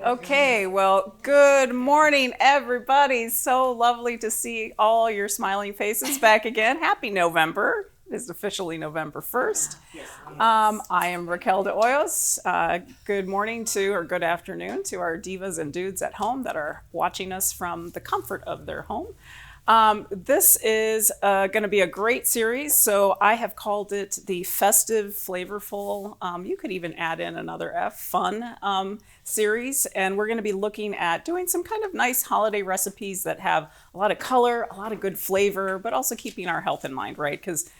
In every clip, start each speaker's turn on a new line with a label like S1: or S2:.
S1: Okay, well, good morning, everybody. So lovely to see all your smiling faces back again. Happy November. It is officially November 1st. I am Raquel de Hoyos. Good morning to, or good afternoon to our divas and dudes at home that are watching us from the comfort of their home. This is going to be a great series, so I have called it the Festive, Flavorful, you could even add in another F, fun series, and we're going to be looking at doing some kind of nice holiday recipes that have a lot of color, a lot of good flavor, but also keeping our health in mind, right? Because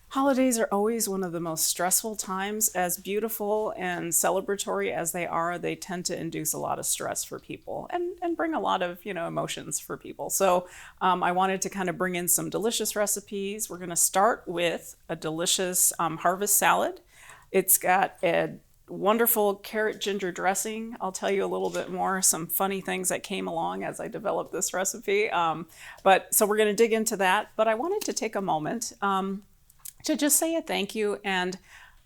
S1: holidays are always one of the most stressful times. As beautiful and celebratory as they are, they tend to induce a lot of stress for people and bring a lot of, emotions for people. So I wanted to kind of bring in some delicious recipes. We're going to start with a delicious harvest salad. It's got a wonderful carrot ginger dressing. I'll tell you a little bit more, some funny things that came along as I developed this recipe. So we're going to dig into that. But I wanted to take a moment to just say a thank you and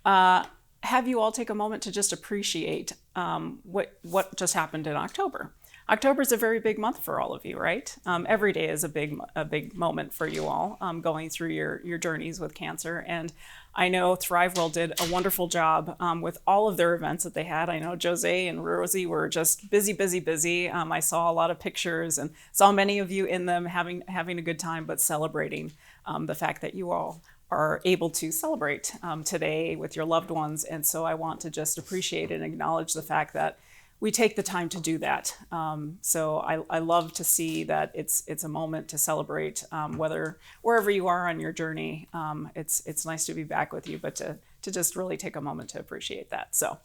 S1: have you all take a moment to just appreciate what just happened in October. October is a very big month for all of you, right? Every day is a big moment for you all going through your journeys with cancer. And I know ThriveWell did a wonderful job with all of their events that they had. I know Jose and Rosie were just busy. I saw a lot of pictures and saw many of you in them having a good time, but celebrating the fact that you all are able to celebrate today with your loved ones. And so I want to just appreciate and acknowledge the fact that we take the time to do that. So I love to see that it's a moment to celebrate, wherever you are on your journey. It's nice to be back with you, but to just really take a moment to appreciate that. So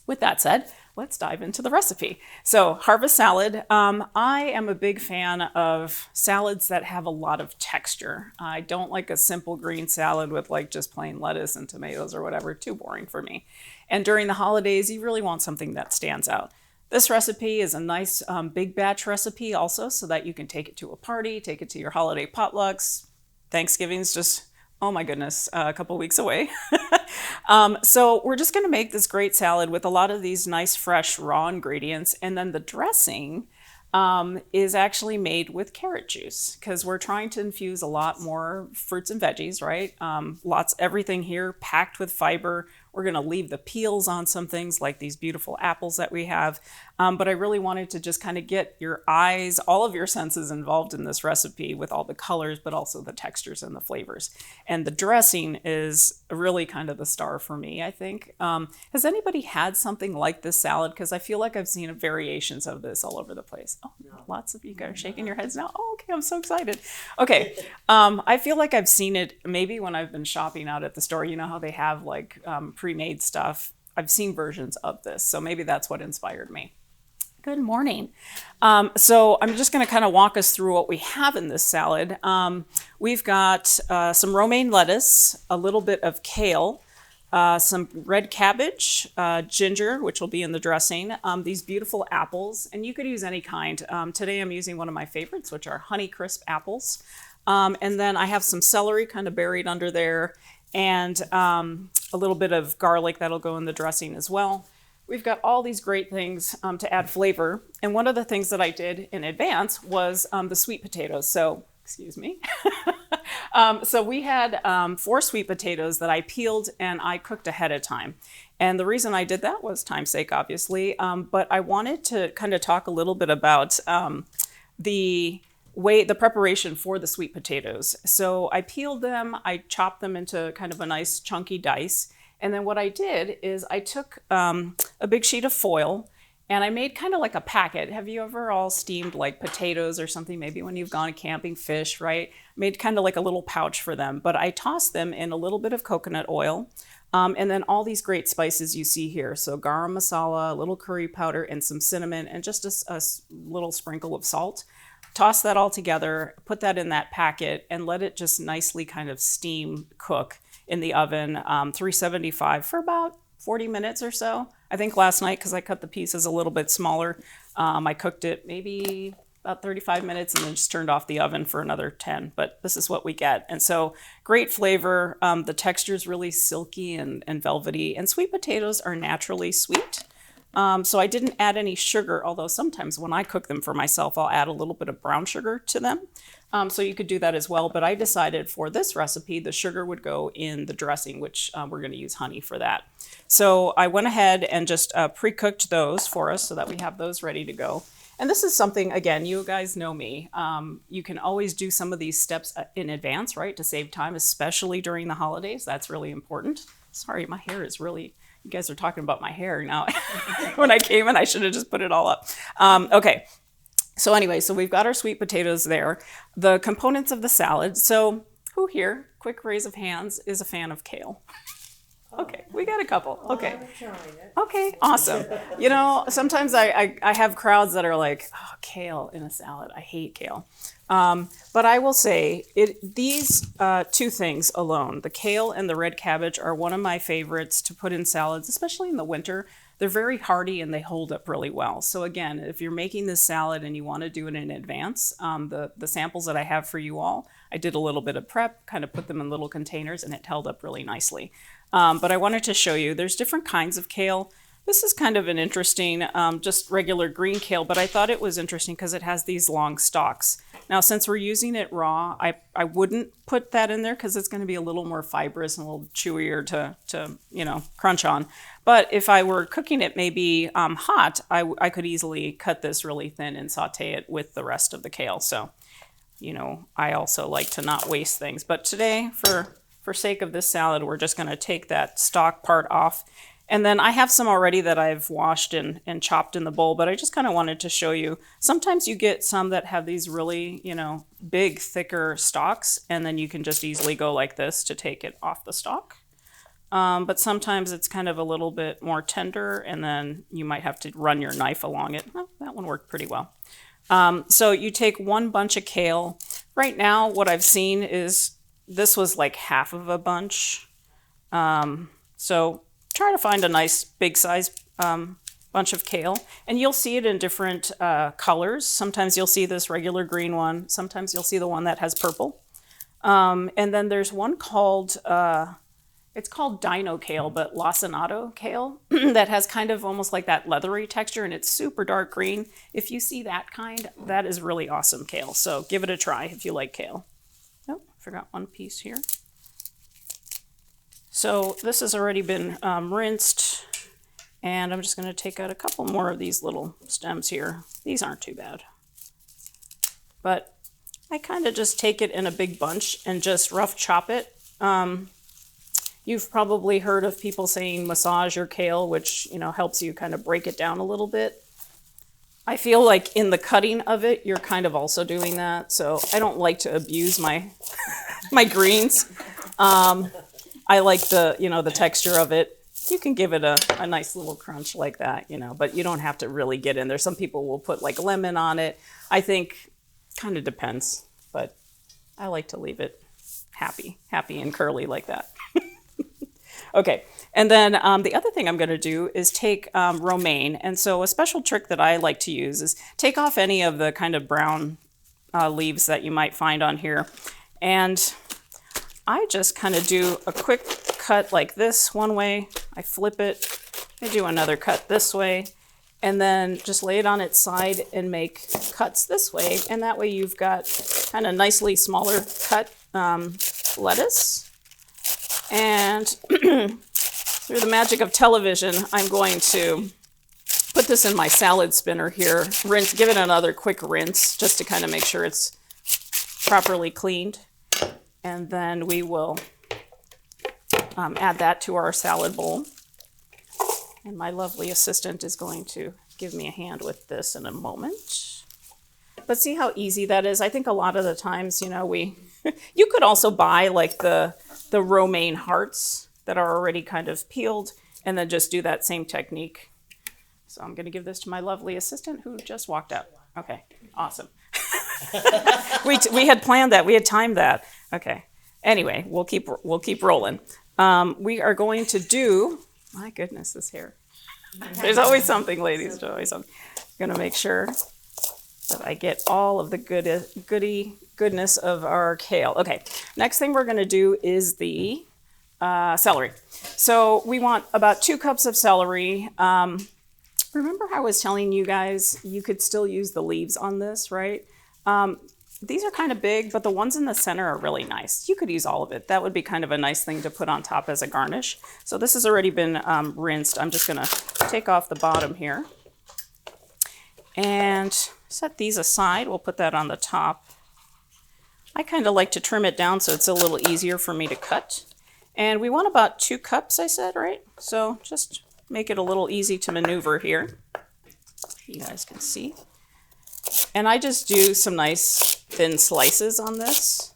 S1: with that said, let's dive into the recipe. So harvest salad. I am a big fan of salads that have a lot of texture. I don't like a simple green salad with like just plain lettuce and tomatoes or whatever, too boring for me. And during the holidays, you really want something that stands out. This recipe is a nice big batch recipe also, so that you can take it to a party, take it to your holiday potlucks. Thanksgiving's just, oh my goodness, a couple weeks away. So we're just going to make this great salad with a lot of these nice fresh raw ingredients. And then the dressing is actually made with carrot juice because we're trying to infuse a lot more fruits and veggies, right? Everything here packed with fiber. We're going to leave the peels on some things like these beautiful apples that we have. But I really wanted to just kind of get your eyes, all of your senses involved in this recipe with all the colors, but also the textures and the flavors. And the dressing is really kind of the star for me, I think. Has anybody had something like this salad? Because I feel like I've seen variations of this all over the place. Oh, lots of you guys are shaking your heads now. Oh, okay, I'm so excited. Okay, I feel like I've seen it maybe when I've been shopping out at the store. You know how they have like pre-made stuff. I've seen versions of this, so maybe that's what inspired me. Good morning. So I'm just going to kind of walk us through what we have in this salad. We've got some romaine lettuce, a little bit of kale, some red cabbage, ginger, which will be in the dressing, these beautiful apples, and you could use any kind. Today I'm using one of my favorites, which are Honeycrisp apples. And then I have some celery kind of buried under there, and a little bit of garlic that'll go in the dressing as well. We've got all these great things to add flavor. And one of the things that I did in advance was the sweet potatoes. So, excuse me. So we had 4 sweet potatoes that I peeled and I cooked ahead of time. And the reason I did that was time's sake, obviously. But I wanted to kind of talk a little bit about the preparation for the sweet potatoes. So I peeled them, I chopped them into kind of a nice chunky dice. And then what I did is I took a big sheet of foil and I made kind of like a packet. Have you ever all steamed like potatoes or something? Maybe when you've gone camping, fish, right? Made kind of like a little pouch for them. But I tossed them in a little bit of coconut oil. And then all these great spices you see here. So garam masala, a little curry powder, and some cinnamon, and just a little sprinkle of salt. Toss that all together, put that in that packet, and let it just nicely kind of steam cook in the oven, 375 for about 40 minutes or so. I think last night, because I cut the pieces a little bit smaller, I cooked it maybe about 35 minutes and then just turned off the oven for another 10. But this is what we get. And so great flavor. The texture is really silky and velvety. And sweet potatoes are naturally sweet. So I didn't add any sugar, although sometimes when I cook them for myself, I'll add a little bit of brown sugar to them. So you could do that as well. But I decided for this recipe, the sugar would go in the dressing, which we're going to use honey for that. So I went ahead and just pre-cooked those for us so that we have those ready to go. And this is something, again, you guys know me. You can always do some of these steps in advance, right, to save time, especially during the holidays. That's really important. Sorry, my hair is really, you guys are talking about my hair now. When I came in, I should have just put it all up. Okay. So anyway, so we've got our sweet potatoes there. The components of the salad. So who here, quick raise of hands, is a fan of kale? Okay, we got a couple. Okay. Okay, awesome. You know, sometimes I have crowds that are like, oh, kale in a salad. I hate kale. But I will say, these two things alone, the kale and the red cabbage, are one of my favorites to put in salads, especially in the winter. They're very hearty and they hold up really well. So again, if you're making this salad and you want to do it in advance, the samples that I have for you all, I did a little bit of prep, kind of put them in little containers, and it held up really nicely. But I wanted to show you, there's different kinds of kale. This is kind of an interesting, just regular green kale, but I thought it was interesting because it has these long stalks. Now, since we're using it raw, I wouldn't put that in there because it's going to be a little more fibrous and a little chewier to crunch on. But if I were cooking it maybe hot, I could easily cut this really thin and saute it with the rest of the kale. So, I also like to not waste things. But today, for sake of this salad, we're just going to take that stalk part off. And then I have some already that I've washed and chopped in the bowl, but I just kind of wanted to show you. Sometimes you get some that have these really, big, thicker stalks, and then you can just easily go like this to take it off the stalk. But sometimes it's kind of a little bit more tender, and then you might have to run your knife along it. Well, that one worked pretty well. So you take one bunch of kale. Right now, what I've seen is this was like half of a bunch. So try to find a nice big size bunch of kale, and you'll see it in different colors. Sometimes you'll see this regular green one. Sometimes you'll see the one that has purple. And then there's one called, it's called dino kale, but lacinato kale that has kind of almost like that leathery texture, and it's super dark green. If you see that kind, that is really awesome kale. So give it a try if you like kale. Oh, forgot one piece here. So this has already been rinsed, and I'm just going to take out a couple more of these little stems here. These aren't too bad. But I kind of just take it in a big bunch and just rough chop it. You've probably heard of people saying massage your kale, which helps you kind of break it down a little bit. I feel like in the cutting of it, you're kind of also doing that. So I don't like to abuse my my greens. I like the texture of it. You can give it a nice little crunch like that, but you don't have to really get in there. Some people will put like lemon on it. I think kind of depends, but I like to leave it happy and curly like that. Okay, and then the other thing I'm going to do is take romaine. And so a special trick that I like to use is take off any of the kind of brown leaves that you might find on here. And I just kind of do a quick cut like this one way. I flip it. I do another cut this way. And then just lay it on its side and make cuts this way. And that way you've got kind of nicely smaller cut lettuce. And through the magic of television, I'm going to put this in my salad spinner here, give it another quick rinse just to kind of make sure it's properly cleaned. And then we will add that to our salad bowl. And my lovely assistant is going to give me a hand with this in a moment. But see how easy that is? I think a lot of the times, you could also buy like the romaine hearts that are already kind of peeled, and then just do that same technique. So I'm going to give this to my lovely assistant who just walked out. Okay, awesome. We had planned that. We had timed that. Okay. Anyway, we'll keep rolling. We are going to do. My goodness, this hair. There's always something, ladies. There's always something. I'm going to make sure that I get all of the goodness of our kale. Okay. Next thing we're going to do is the celery. So we want about 2 cups of celery. Remember how I was telling you guys you could still use the leaves on this, right? These are kind of big, but the ones in the center are really nice. You could use all of it. That would be kind of a nice thing to put on top as a garnish. So this has already been rinsed. I'm just gonna take off the bottom here and set these aside. We'll put that on the top. I kind of like to trim it down so it's a little easier for me to cut. And we want about 2 cups, I said, right? So just make it a little easy to maneuver here. You guys can see. And I just do some nice thin slices on this.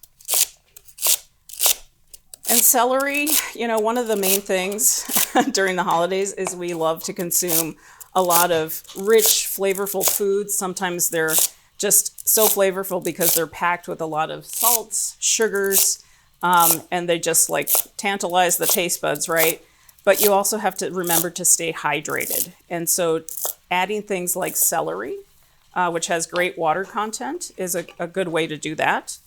S1: And celery, you know, one of the main things during the holidays is we love to consume a lot of rich, flavorful foods. Sometimes they're just so flavorful because they're packed with a lot of salts, sugars, and they just like tantalize the taste buds, right? But you also have to remember to stay hydrated. And so adding things like celery, which has great water content, is a good way to do that.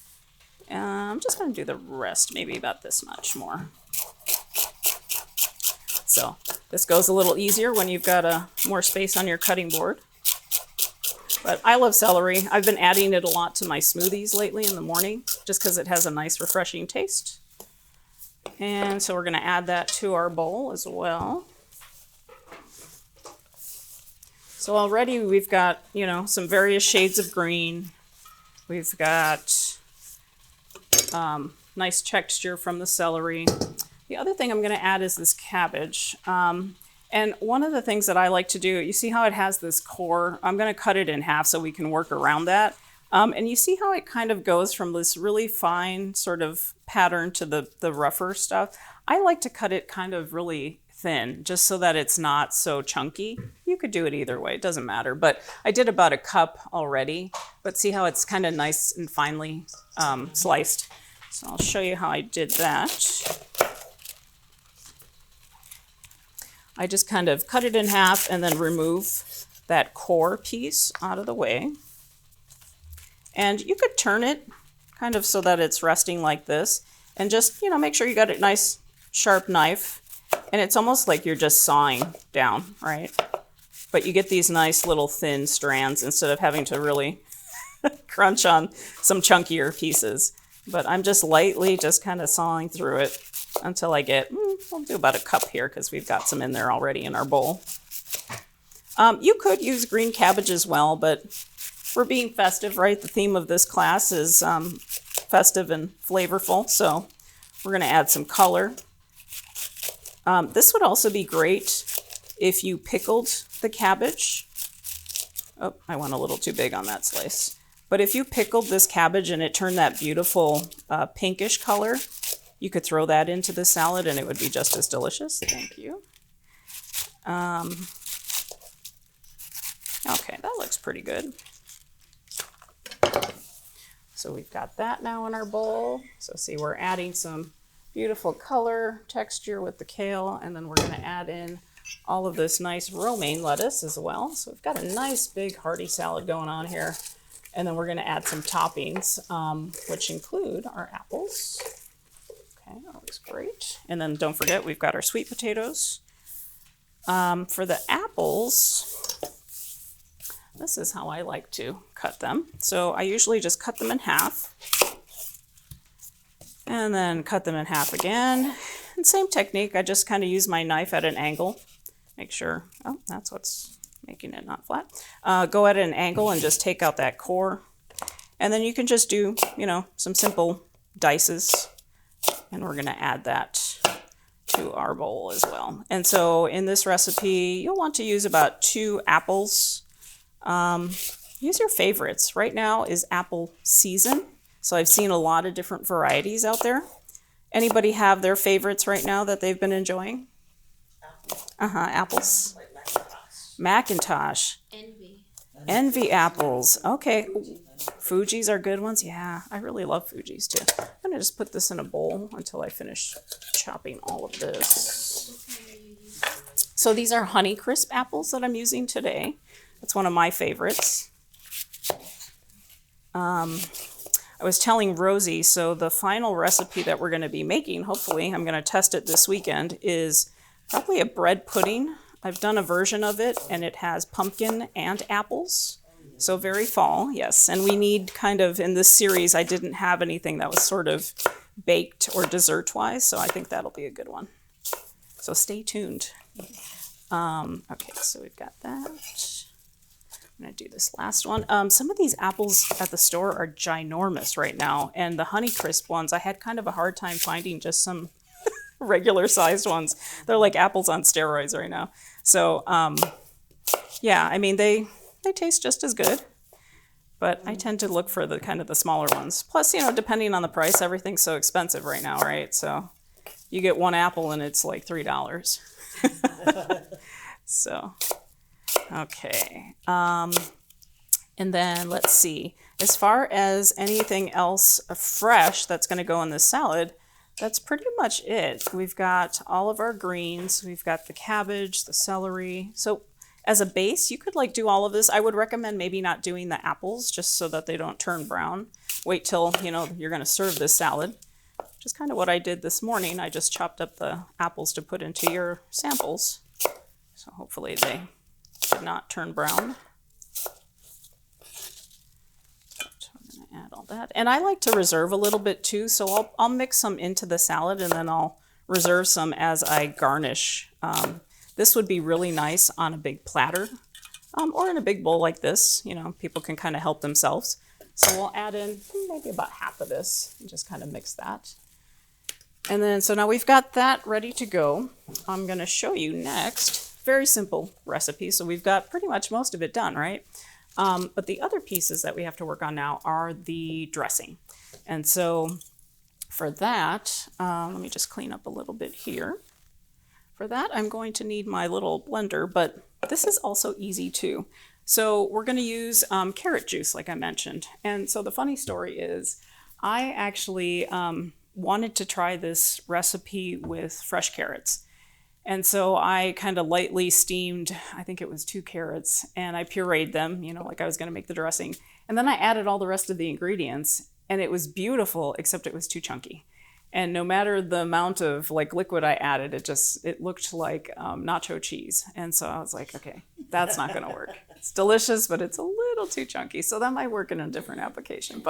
S1: I'm just going to do the rest, maybe about this much more. So this goes a little easier when you've got more space on your cutting board. But I love celery. I've been adding it a lot to my smoothies lately in the morning, just because it has a nice refreshing taste. And so we're going to add that to our bowl as well. So already we've got, you know, some various shades of green. We've got nice texture from the celery. The other thing I'm going to add is this cabbage. And one of the things that I like to do, you see how it has this core? I'm going to cut it in half so we can work around that. And you see how it kind of goes from this really fine sort of pattern to the rougher stuff? I like to cut it kind of really thin, just so that it's not so chunky. You could do it either way, it doesn't matter. But I did about a cup already, but see how it's kind of nice and finely sliced. So I'll show you how I did that. I just kind of cut it in half and then remove that core piece out of the way. And you could turn it kind of so that it's resting like this, and just, you know, make sure you got a nice sharp knife. And it's almost like you're just sawing down, right? But you get these nice little thin strands instead of having to really crunch on some chunkier pieces. But I'm just lightly just kind of sawing through it until I get, we'll do about a cup here because we've got some in there already in our bowl. You could use green cabbage as well, but we're being festive, right? The theme of this class is festive and flavorful. So we're going to add some color. This would also be great if you pickled the cabbage. Oh, I went a little too big on that slice. But if you pickled this cabbage and it turned that beautiful pinkish color, you could throw that into the salad and it would be just as delicious. Thank you. Okay, that looks pretty good. So we've got that now in our bowl. So see, we're adding some beautiful color texture with the kale, and then we're going to add in all of this nice romaine lettuce as well. So we've got a nice big hearty salad going on here. And then we're going to add some toppings, which include our apples. Okay, that looks great. And then don't forget, we've got our sweet potatoes. For the apples, this is how I like to cut them. So I usually just cut them in half. And then cut them in half again. And same technique, I just kind of use my knife at an angle. Make sure, oh, that's what's making it not flat. Go at an angle and just take out that core. And then you can just do, you know, some simple dices. And we're gonna add that to our bowl as well. And so in this recipe, you'll want to use about 2 apples. Use your favorites. Right now is apple season. So I've seen a lot of different varieties out there. Anybody have their favorites right now that they've been enjoying? Apples.
S2: Like
S1: Macintosh. Envy apples. Okay. Fuji's are good ones. Yeah, I really love Fuji's too. I'm gonna just put this in a bowl until I finish chopping all of this. So these are Honeycrisp apples that I'm using today. That's one of my favorites. I was telling Rosie, so the final recipe that we're going to be making, hopefully, I'm going to test it this weekend, is probably a bread pudding I've done a version of it, and it has pumpkin and apples. So very fall, yes. And we need kind of, in this series, I didn't have anything that was sort of baked or dessert-wise, so I think that'll be a good one. So stay tuned. Okay, so we've got that. I'm gonna do this last one. Some of these apples at the store are ginormous right now, and the Honeycrisp ones, I had kind of a hard time finding just some regular sized ones. They're like apples on steroids right now. So yeah, I mean, they taste just as good, but I tend to look for the kind of the smaller ones. Plus, you know, depending on the price, everything's so expensive right now, right? So you get one apple and it's like $3. So, okay. And then let's see, as far as anything else fresh that's going to go in this salad, that's pretty much it. We've got all of our greens. We've got the cabbage, the celery. So as a base, you could like do all of this. I would recommend maybe not doing the apples just so that they don't turn brown. Wait till, you know, you're going to serve this salad, which is kind of what I did this morning. I just chopped up the apples to put into your samples. So hopefully they did not turn brown. Add all that. And I like to reserve a little bit too, so I'll mix some into the salad and then I'll reserve some as I garnish. This would be really nice on a big platter or in a big bowl like this. You know, people can kind of help themselves. So we'll add in maybe about half of this and just kind of mix that. And then, so now we've got that ready to go. I'm going to show you next, very simple recipe. So we've got pretty much most of it done, right? But the other pieces that we have to work on now are the dressing. And so for that, let me just clean up a little bit here. For that, I'm going to need my little blender, but this is also easy too. So we're going to use carrot juice, like I mentioned. And so the funny story is I actually wanted to try this recipe with fresh carrots. And so I kind of lightly steamed, I think it was 2 carrots, and I pureed them, you know, like I was going to make the dressing. And then I added all the rest of the ingredients, and it was beautiful, except it was too chunky. And no matter the amount of like liquid I added, it looked like nacho cheese. And so I was like, okay, that's not going to work. It's delicious, but it's a little too chunky. So that might work in a different application.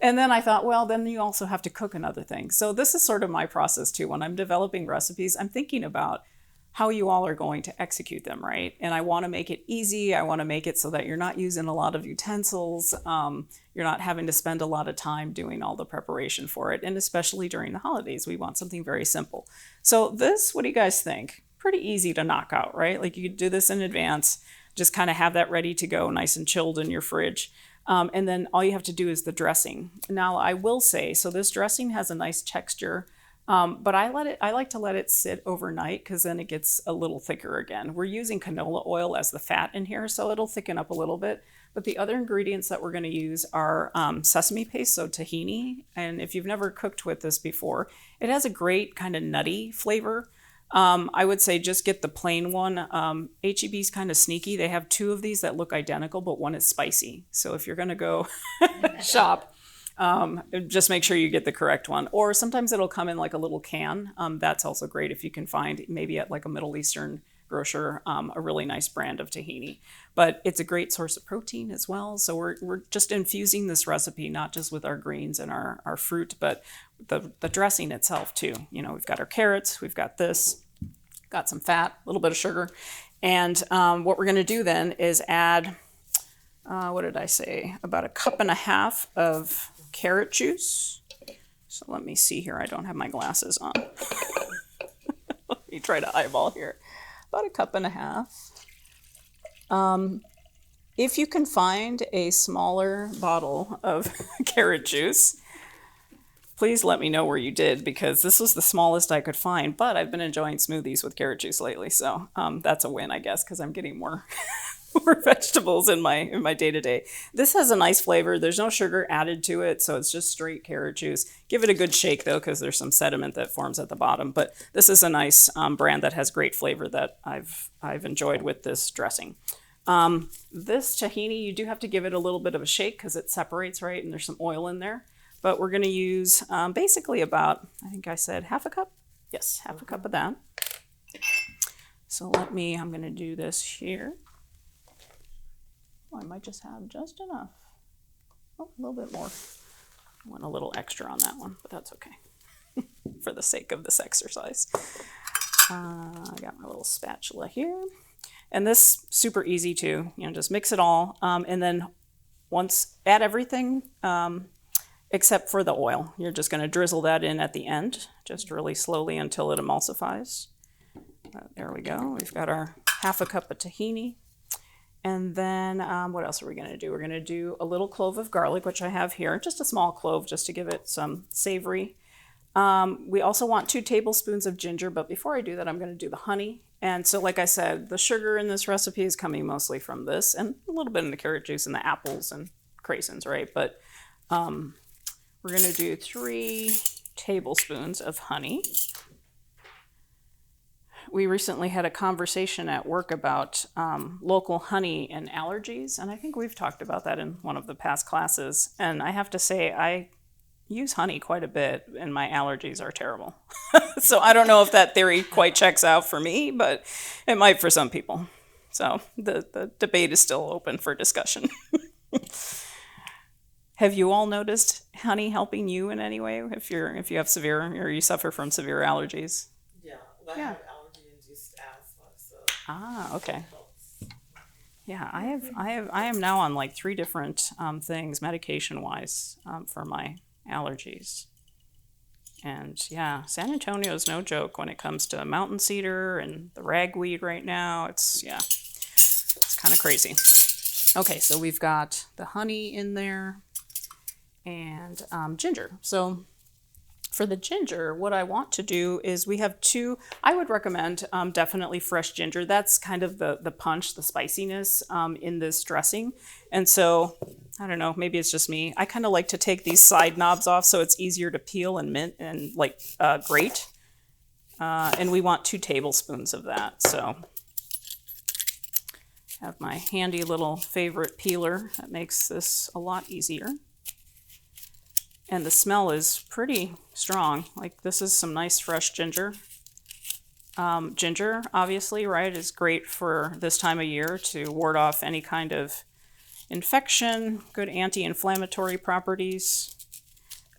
S1: And then I thought, well, then you also have to cook another thing. So this is sort of my process too. When I'm developing recipes, I'm thinking about how you all are going to execute them, right? And I want to make it easy. I want to make it so that you're not using a lot of utensils. You're not having to spend a lot of time doing all the preparation for it. And especially during the holidays, we want something very simple. So this, what do you guys think? Pretty easy to knock out, right? Like you could do this in advance, just kind of have that ready to go, nice and chilled in your fridge. And then all you have to do is the dressing. Now I will say, so this dressing has a nice texture, but I like to let it sit overnight because then it gets a little thicker again. We're using canola oil as the fat in here, so it'll thicken up a little bit. But the other ingredients that we're going to use are sesame paste, so tahini. And if you've never cooked with this before, it has a great kind of nutty flavor. I would say just get the plain one. H-E-B's kind of sneaky. They have 2 of these that look identical, but one is spicy. So if you're going to go shop, just make sure you get the correct one. Or sometimes it'll come in like a little can. That's also great if you can find maybe at like a Middle Eastern grocer, a really nice brand of tahini. But it's a great source of protein as well. So we're just infusing this recipe, not just with our greens and our fruit, but the dressing itself too. You know, we've got our carrots, we've got this, got some fat, a little bit of sugar. And what we're going to do then is add, what did I say? About 1.5 cups of carrot juice. So let me see here. I don't have my glasses on. Let me try to eyeball here. About 1.5 cups. If you can find a smaller bottle of carrot juice, please let me know where you did, because this was the smallest I could find, but I've been enjoying smoothies with carrot juice lately. So that's a win, I guess, because I'm getting more vegetables in my day-to-day. This has a nice flavor. There's no sugar added to it, so it's just straight carrot juice. Give it a good shake though, because there's some sediment that forms at the bottom. But this is a nice brand that has great flavor that I've enjoyed with this dressing. This tahini, you do have to give it a little bit of a shake because it separates, right? And there's some oil in there. But we're going to use basically about, I think I said 1/2 cup. Yes, 1/2 cup of that. So I'm going to do this here. Oh, I might just have just enough. Oh, a little bit more. I want a little extra on that one, but that's okay for the sake of this exercise. I got my little spatula here. And this super easy too, just mix it all. And then add everything except for the oil. You're just going to drizzle that in at the end, just really slowly until it emulsifies. There we go. We've got our half a cup of tahini. And then what else are we going to do? We're going to do a little clove of garlic, which I have here, just a small clove just to give it some savory. We also want 2 tablespoons of ginger, but before I do that, I'm going to do the honey. And so like I said, the sugar in this recipe is coming mostly from this and a little bit in the carrot juice and the apples and craisins, right? But we're going to do 3 tablespoons of honey. We recently had a conversation at work about local honey and allergies, and I think we've talked about that in one of the past classes. And I have to say, I use honey quite a bit, and my allergies are terrible. So I don't know if that theory quite checks out for me, but it might for some people. So the debate is still open for discussion. Have you all noticed honey helping you in any way if you have severe or you suffer from severe allergies?
S2: Yeah, I have allergy-induced asthma, so.
S1: Ah, okay. Yeah, I am now on like 3 different things medication-wise for my allergies. And yeah, San Antonio is no joke when it comes to mountain cedar and the ragweed right now. It's kind of crazy. Okay, so we've got the honey in there and ginger. So for the ginger, what I want to do is we have 2, I would recommend definitely fresh ginger. That's kind of the punch, the spiciness in this dressing. And so, I don't know, maybe it's just me. I kind of like to take these side knobs off so it's easier to peel and mint and grate. And we want 2 tablespoons of that. So I have my handy little favorite peeler that makes this a lot easier. And the smell is pretty strong. Like this is some nice fresh ginger. Ginger, obviously, right, is great for this time of year to ward off any kind of infection, good anti-inflammatory properties.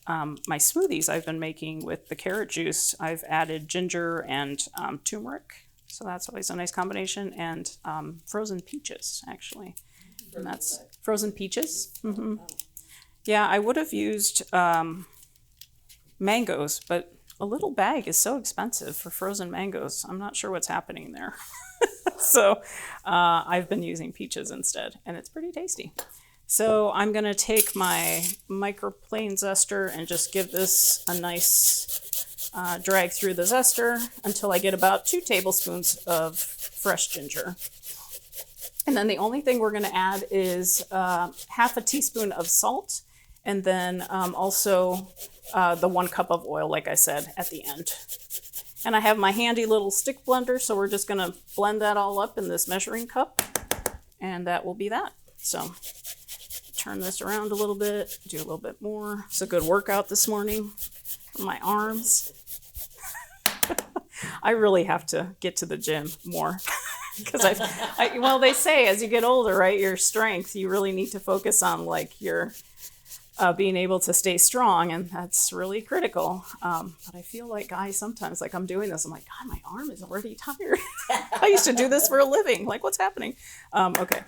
S1: My smoothies I've been making with the carrot juice, I've added ginger and turmeric. So that's always a nice combination. And frozen peaches, actually. And that's frozen peaches. Mm-hmm. Yeah, I would have used mangoes, but a little bag is so expensive for frozen mangoes. I'm not sure what's happening there. So I've been using peaches instead, and it's pretty tasty. So I'm going to take my microplane zester and just give this a nice drag through the zester until I get about 2 tablespoons of fresh ginger. And then the only thing we're going to add is half a teaspoon of salt, and then also the 1 cup of oil, like I said, at the end. And I have my handy little stick blender, so we're just going to blend that all up in this measuring cup, and that will be that. So turn this around a little bit, do a little bit more. It's a good workout this morning for my arms. I really have to get to the gym more. Because well, they say as you get older, right, your strength, you really need to focus on like your being able to stay strong, and that's really critical. But I feel like sometimes, like I'm doing this, I'm like, God, my arm is already tired. I used to do this for a living. Like, what's happening? Okay,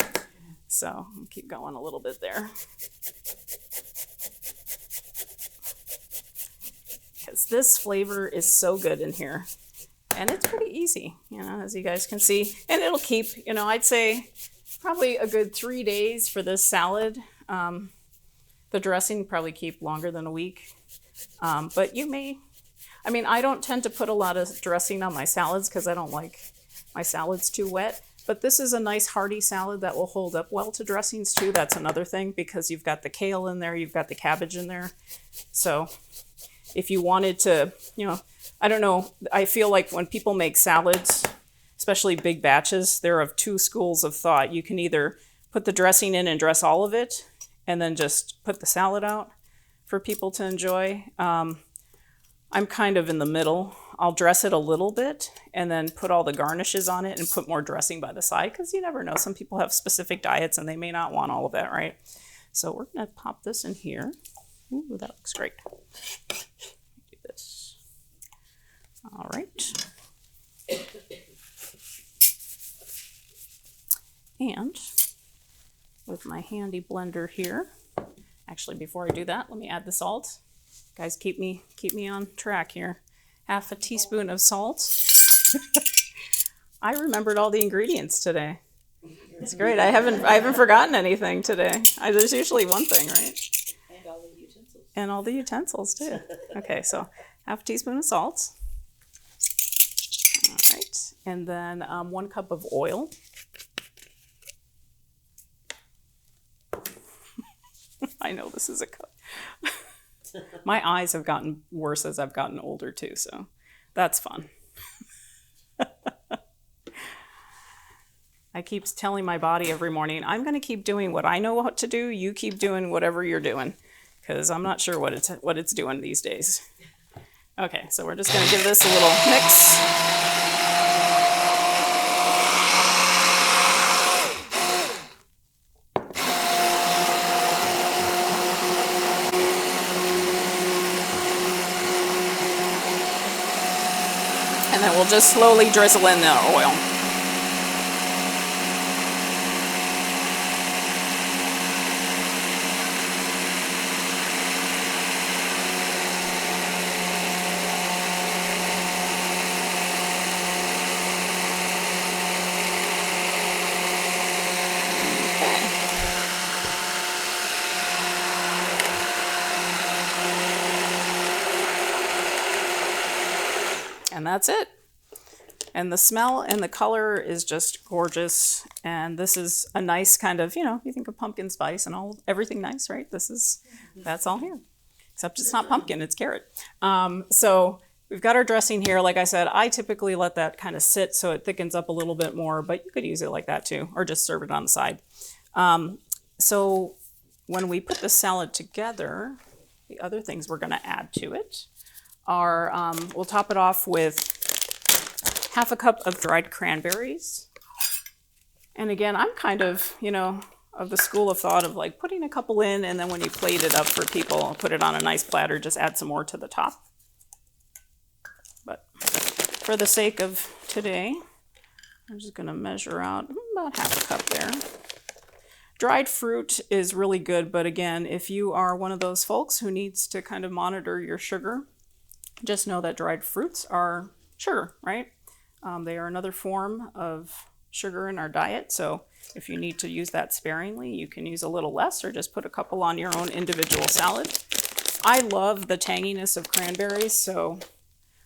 S1: so I'll keep going a little bit there. Because this flavor is so good in here. And it's pretty easy, as you guys can see. And it'll keep, I'd say probably a good 3 days for this salad. The dressing probably keep longer than a week. But you may, I don't tend to put a lot of dressing on my salads because I don't like my salads too wet. But this is a nice hearty salad that will hold up well to dressings too. That's another thing because you've got the kale in there, you've got the cabbage in there. So if you wanted to, I don't know, I feel like when people make salads, especially big batches, they're of 2 schools of thought. You can either put the dressing in and dress all of it and then just put the salad out for people to enjoy. I'm kind of in the middle. I'll dress it a little bit and then put all the garnishes on it and put more dressing by the side, because you never know. Some people have specific diets and they may not want all of that, right? So we're going to pop this in here. Ooh, that looks great. Do this. All right. And with my handy blender here, actually before I do that, let me add the salt. Guys, keep me on track here. Half a teaspoon of salt. I remembered all the ingredients today. It's great. I haven't forgotten anything today. There's usually one thing, right?
S2: And all the utensils.
S1: And all the utensils too. Okay, so half a teaspoon of salt. All right, and then 1 cup of oil. I know this is a cup. My eyes have gotten worse as I've gotten older too, so that's fun. I keep telling my body every morning, I'm going to keep doing what I know what to do. You keep doing whatever you're doing, because I'm not sure what it's doing these days. Okay, so we're just going to give this a little mix. And then we'll just slowly drizzle in the oil. And that's it. And the smell and the color is just gorgeous. And this is a nice kind of, you think of pumpkin spice and everything nice, right? That's all here. Except it's not pumpkin, it's carrot. So we've got our dressing here. Like I said, I typically let that kind of sit so it thickens up a little bit more, but you could use it like that too, or just serve it on the side. So when we put the salad together, the other things we're gonna add to it are, we'll top it off with half a cup of dried cranberries. And again, I'm kind of, of the school of thought of like putting a couple in, and then when you plate it up for people, put it on a nice platter, just add some more to the top. But for the sake of today, I'm just gonna measure out about half a cup there. Dried fruit is really good, but again, if you are one of those folks who needs to kind of monitor your sugar, just know that dried fruits are sugar, right? They are another form of sugar in our diet, so if you need to use that sparingly, you can use a little less or just put a couple on your own individual salad. I love the tanginess of cranberries, so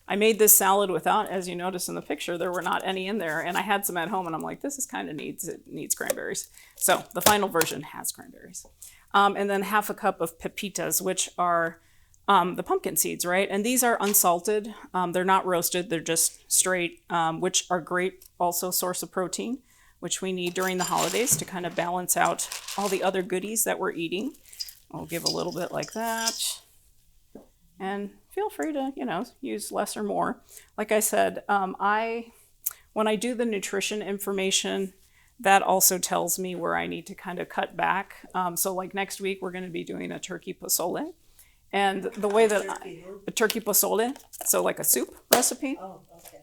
S1: I made this salad without, as you notice in the picture, there were not any in there, and I had some at home, and I'm like, this is kind of needs cranberries. So the final version has cranberries. And then half a cup of pepitas, which are the pumpkin seeds, right? And these are unsalted. They're not roasted. They're just straight, which are great also source of protein, which we need during the holidays to kind of balance out all the other goodies that we're eating. I'll give a little bit like that. And feel free to, use less or more. Like I said, when I do the nutrition information, that also tells me where I need to kind of cut back. So like next week, we're going to be doing a turkey pozole. And the way that a turkey pozole, so like a soup recipe.
S2: Oh, okay.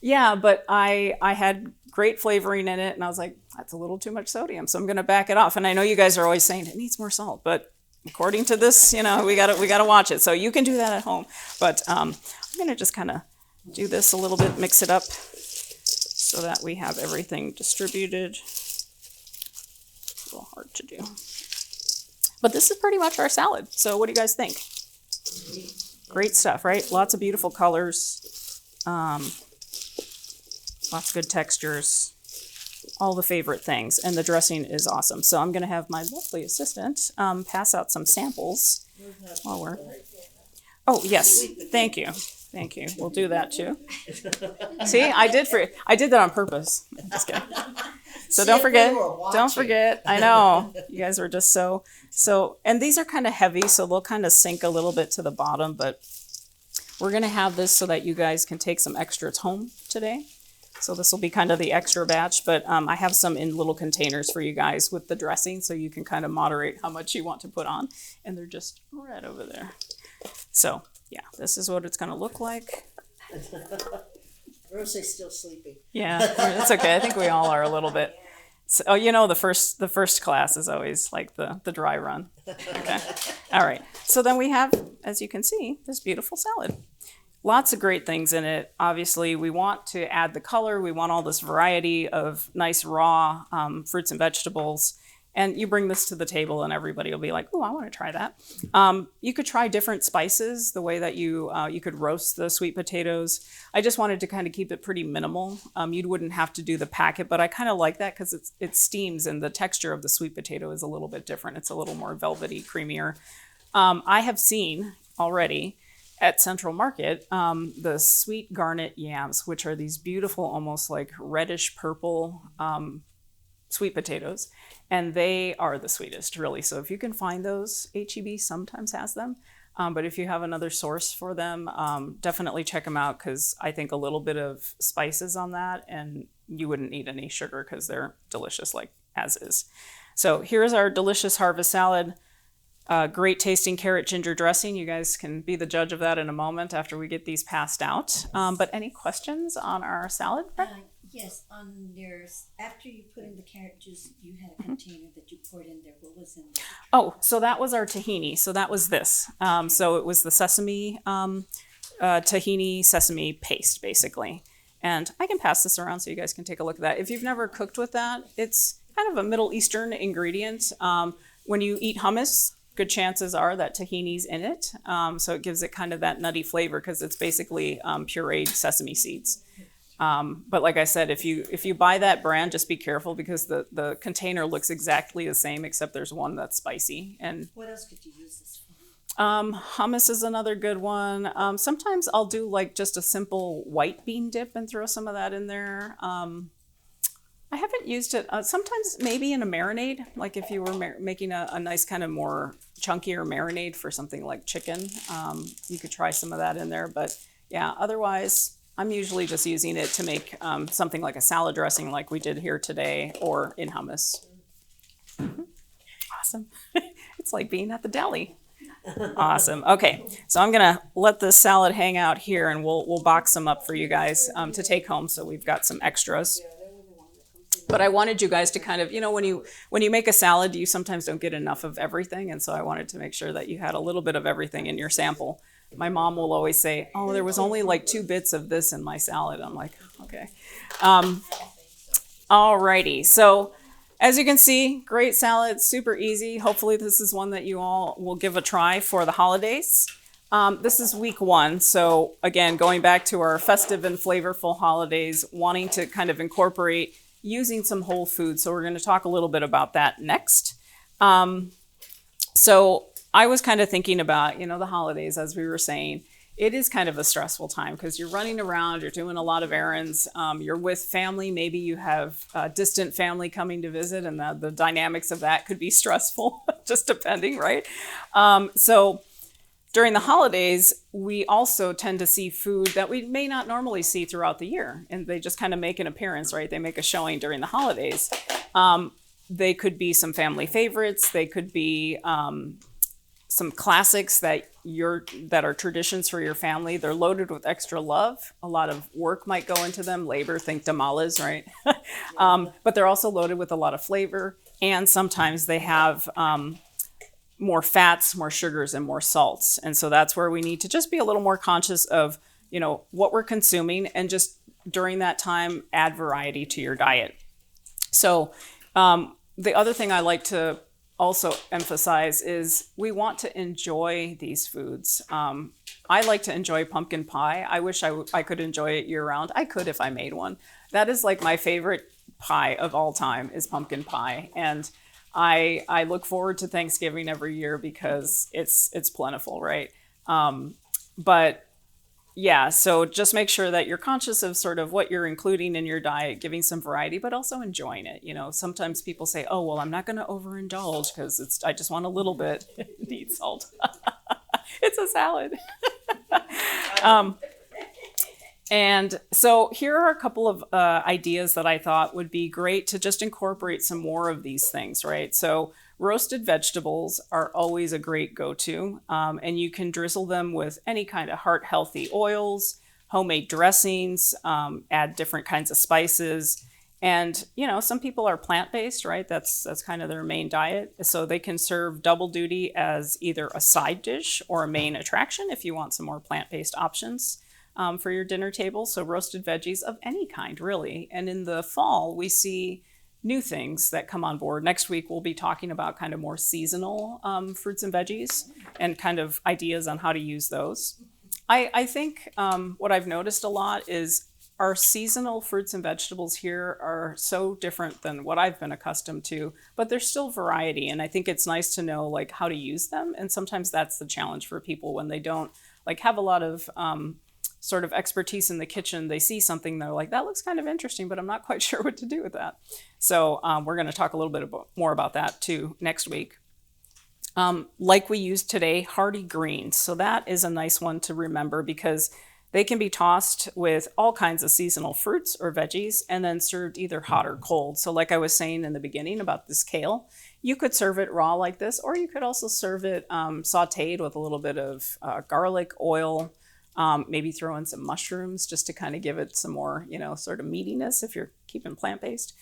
S1: Yeah, but I had great flavoring in it, and I was like, that's a little too much sodium, so I'm going to back it off. And I know you guys are always saying it needs more salt, but according to this, we gotta watch it. So you can do that at home. But I'm going to just kind of do this a little bit, mix it up, so that we have everything distributed. It's a little hard to do. But this is pretty much our salad. So what do you guys think? Great stuff, right? Lots of beautiful colors, lots of good textures, all the favorite things. And the dressing is awesome. So I'm going to have my lovely assistant pass out some samples while we're... Oh, yes. Thank you. Thank you. We'll do that too. See, I did that on purpose. Just kidding. So don't forget. I know you guys are just so, and these are kind of heavy, so they'll kind of sink a little bit to the bottom, but We're gonna have this so that you guys can take some extras home today. So this will be kind of the extra batch, but I have some in little containers for you guys with the dressing, so you can kind of moderate how much you want to put on. And they're just right over there. So yeah, this is what it's gonna look like.
S2: Rosa's still sleeping.
S1: Yeah, that's okay. I think we all are a little bit. So, oh, you know, the first class is always like the dry run. Okay. All right. So then we have, as you can see, this beautiful salad. Lots of great things in it. Obviously, we want to add the color. We want all this variety of nice raw fruits and vegetables. And you bring this to the table and everybody will be like, oh, I want to try that. You could try different spices, the way that you could roast the sweet potatoes. I just wanted to kind of keep it pretty minimal. You wouldn't have to do the packet, but I kind of like that because it steams and the texture of the sweet potato is a little bit different. It's a little more velvety, creamier. I have seen already at Central Market the sweet garnet yams, which are these beautiful, almost like reddish purple sweet potatoes. And they are the sweetest, really. So if you can find those, HEB sometimes has them. But if you have another source for them, definitely check them out because I think a little bit of spices on that and you wouldn't need any sugar because they're delicious like as is. So here's our delicious harvest salad. Great tasting carrot ginger dressing. You guys can be the judge of that in a moment after we get these passed out. But any questions on our salad?
S2: Yes, on yours, after you put in the carrot juice, you had a container that you poured in there. What was in there?
S1: Oh, so that was our tahini. So that was this. So it was the sesame, tahini sesame paste, basically. And I can pass this around so you guys can take a look at that. If you've never cooked with that, it's kind of a Middle Eastern ingredient. When you eat hummus, good chances are that tahini's in it. So it gives it kind of that nutty flavor because it's basically pureed sesame seeds. But like I said, if you buy that brand, just be careful because the container looks exactly the same except there's one that's spicy. And
S2: what else could you use this for?
S1: Hummus is another good one. Sometimes I'll do like just a simple white bean dip and throw some of that in there. I haven't used it. Sometimes maybe in a marinade, like if you were making a nice kind of more chunkier marinade for something like chicken, you could try some of that in there. But yeah, otherwise, I'm usually just using it to make something like a salad dressing like we did here today or in hummus. Mm-hmm. Awesome. It's like being at the deli. Awesome. Okay, so I'm gonna let this salad hang out here and we'll box them up for you guys to take home so we've got some extras. But I wanted you guys to kind of, when you make a salad, you sometimes don't get enough of everything. And so I wanted to make sure that you had a little bit of everything in your sample. My mom will always say, oh, there was only like 2 bits of this in my salad. I'm like, okay. All righty. So as you can see, great salad, super easy. Hopefully this is one that you all will give a try for the holidays. This is week 1. So again, going back to our festive and flavorful holidays, wanting to kind of incorporate using some whole foods. So we're going to talk a little bit about that next. So I was kind of thinking about, the holidays, as we were saying, it is kind of a stressful time because you're running around, you're doing a lot of errands, you're with family. Maybe you have distant family coming to visit and the dynamics of that could be stressful, just depending, right? So during the holidays, we also tend to see food that we may not normally see throughout the year. And they just kind of make an appearance, right? They make a showing during the holidays. They could be some family favorites. They could be some classics that are traditions for your family. They're loaded with extra love. A lot of work might go into them. Labor, think tamales, right? But they're also loaded with a lot of flavor. And sometimes they have more fats, more sugars, and more salts. And so that's where we need to just be a little more conscious of, what we're consuming and just during that time, add variety to your diet. So the other thing I like to also emphasize is we want to enjoy these foods. I like to enjoy pumpkin pie. I wish I could enjoy it year round. I could if I made one. That is like my favorite pie of all time is pumpkin pie. And I look forward to Thanksgiving every year because it's plentiful, right? But yeah, so just make sure that you're conscious of sort of what you're including in your diet, giving some variety, but also enjoying it. Sometimes people say, oh, well, I'm not going to overindulge because I just want a little bit. Need salt. It's a salad. And so here are a couple of ideas that I thought would be great to just incorporate some more of these things, right? So roasted vegetables are always a great go-to, and you can drizzle them with any kind of heart-healthy oils, homemade dressings, add different kinds of spices. And some people are plant-based, right? That's kind of their main diet. So they can serve double duty as either a side dish or a main attraction if you want some more plant-based options for your dinner table. So roasted veggies of any kind, really. And in the fall, we see new things that come on board. Next week, we'll be talking about kind of more seasonal fruits and veggies and kind of ideas on how to use those. I think what I've noticed a lot is our seasonal fruits and vegetables here are so different than what I've been accustomed to, but there's still variety. And I think it's nice to know like how to use them. And sometimes that's the challenge for people when they don't like have a lot of sort of expertise in the kitchen. They see something, they're like, that looks kind of interesting, but I'm not quite sure what to do with that. So we're going to talk a little bit more about that too next week. Like we used today, hearty greens. So that is a nice one to remember because they can be tossed with all kinds of seasonal fruits or veggies and then served either hot or cold. So like I was saying in the beginning about this kale, you could serve it raw like this, or you could also serve it sauteed with a little bit of garlic, oil, maybe throw in some mushrooms just to kind of give it some more, sort of meatiness if you're keeping plant-based.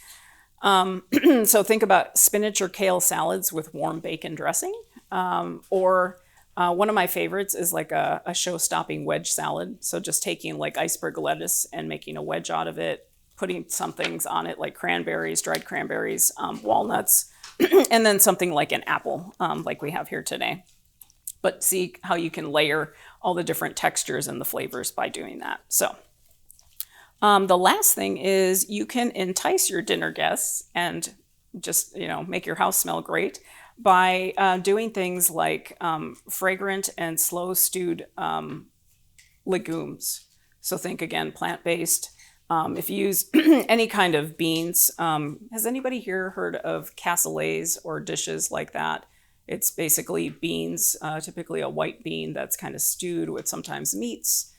S1: So think about spinach or kale salads with warm bacon dressing. Or one of my favorites is like a show-stopping wedge salad. So just taking like iceberg lettuce and making a wedge out of it, putting some things on it like cranberries, dried cranberries, walnuts, and then something like an apple like we have here today. But see how you can layer all the different textures and the flavors by doing that. So the last thing is you can entice your dinner guests and just, make your house smell great by doing things like fragrant and slow stewed legumes. So think again, plant-based. If you use any kind of beans, has anybody here heard of cassoulets or dishes like that? It's basically beans, typically a white bean that's kind of stewed with sometimes meats,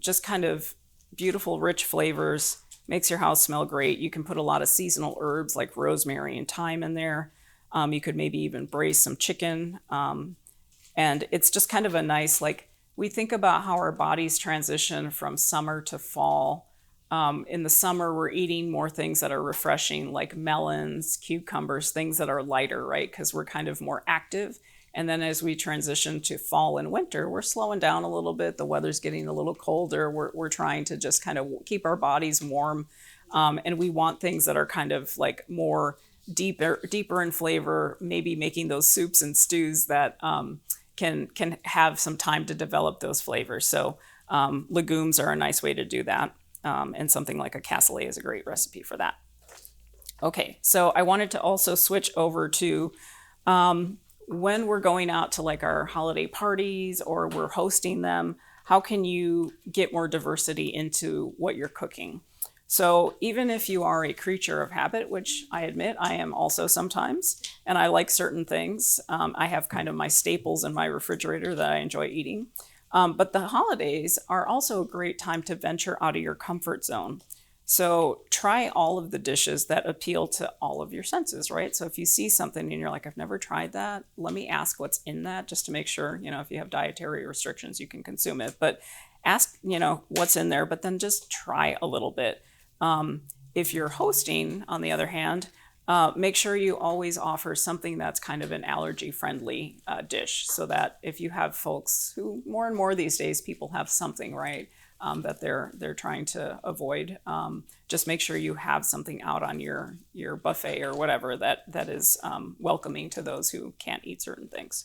S1: just kind of beautiful, rich flavors, makes your house smell great. You can put a lot of seasonal herbs like rosemary and thyme in there. You could maybe even braise some chicken. And it's just kind of a nice, like, we think about how our bodies transition from summer to fall. In the summer, we're eating more things that are refreshing, like melons, cucumbers, things that are lighter, right? Because we're kind of more active. And then as we transition to fall and winter, we're slowing down a little bit. The weather's getting a little colder. We're trying to just kind of keep our bodies warm. And we want things that are kind of like more deeper in flavor, maybe making those soups and stews that can have some time to develop those flavors. So legumes are a nice way to do that. And something like a cassoulet is a great recipe for that. Okay, so I wanted to also switch over to when we're going out to like our holiday parties or we're hosting them, how can you get more diversity into what you're cooking? So even if you are a creature of habit, which I admit I am also sometimes, and I like certain things, I have kind of my staples in my refrigerator that I enjoy eating. But the holidays are also a great time to venture out of your comfort zone. So try all of the dishes that appeal to all of your senses, right? So if you see something and you're like, I've never tried that, let me ask what's in that just to make sure, if you have dietary restrictions, you can consume it. But ask, what's in there, but then just try a little bit. If you're hosting, on the other hand, make sure you always offer something that's kind of an allergy-friendly dish so that if you have folks who more and more these days, people have something, right, that they're trying to avoid, just make sure you have something out on your buffet or whatever that is welcoming to those who can't eat certain things.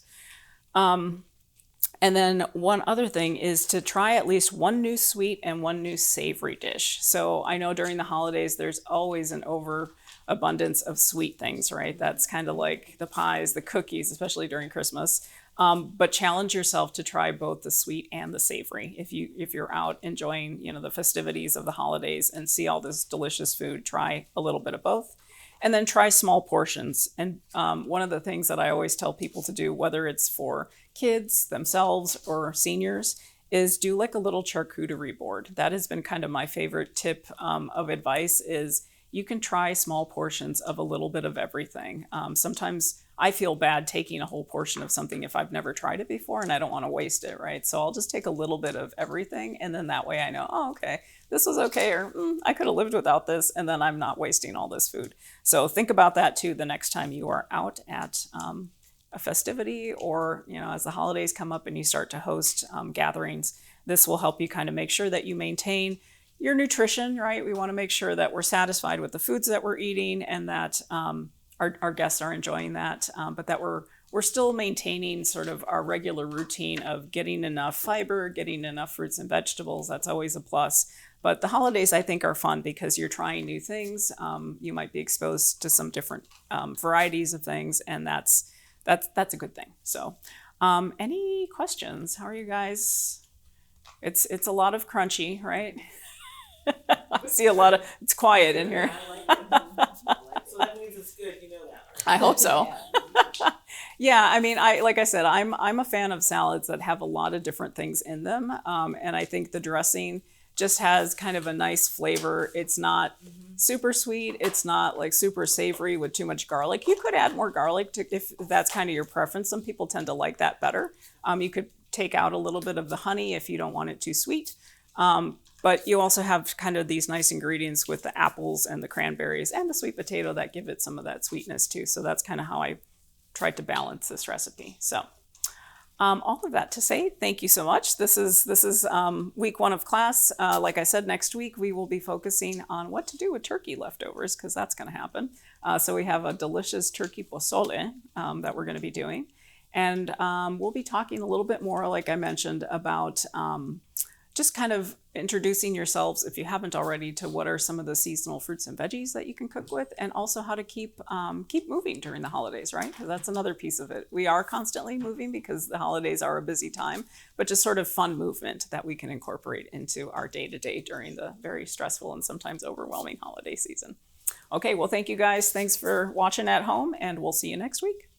S1: And then one other thing is to try at least one new sweet and one new savory dish. So I know during the holidays, there's always an overabundance of sweet things, right? That's kind of like the pies, the cookies, especially during Christmas. But challenge yourself to try both the sweet and the savory. If you're out enjoying, the festivities of the holidays and see all this delicious food, try a little bit of both. And then try small portions. And one of the things that I always tell people to do, whether it's for kids themselves or seniors, is do like a little charcuterie board. That has been kind of my favorite tip of advice is you can try small portions of a little bit of everything. Sometimes I feel bad taking a whole portion of something if I've never tried it before and I don't want to waste it, right? So I'll just take a little bit of everything, and then that way I know, oh, okay, this was okay, or I could have lived without this, and then I'm not wasting all this food. So think about that too the next time you are out at a festivity, or as the holidays come up and you start to host gatherings. This will help you kind of make sure that you maintain your nutrition, right? We want to make sure that we're satisfied with the foods that we're eating, and that our guests are enjoying that, but that we're still maintaining sort of our regular routine of getting enough fiber, getting enough fruits and vegetables. That's always a plus. But the holidays, I think, are fun because you're trying new things. You might be exposed to some different varieties of things, and that's a good thing. So, any questions? How are you guys? It's a lot of crunchy, right? I see a lot of, it's quiet in here.
S3: So that means it's good, you know that.
S1: I hope so. Yeah, I mean, like I said, I'm a fan of salads that have a lot of different things in them, and I think the dressing just has kind of a nice flavor. It's not super sweet. It's not like super savory with too much garlic. You could add more garlic if that's kind of your preference. Some people tend to like that better. You could take out a little bit of the honey if you don't want it too sweet. But you also have kind of these nice ingredients with the apples and the cranberries and the sweet potato that give it some of that sweetness too. So that's kind of how I tried to balance this recipe. So all of that to say, thank you so much. This is week 1 of class. Like I said, next week we will be focusing on what to do with turkey leftovers, because that's going to happen. So we have a delicious turkey pozole that we're going to be doing. And we'll be talking a little bit more, like I mentioned, about just kind of introducing yourselves, if you haven't already, to what are some of the seasonal fruits and veggies that you can cook with, and also how to keep moving during the holidays, right? Because that's another piece of it. We are constantly moving because the holidays are a busy time, but just sort of fun movement that we can incorporate into our day-to-day during the very stressful and sometimes overwhelming holiday season. Okay, well, thank you guys. Thanks for watching at home, and we'll see you next week.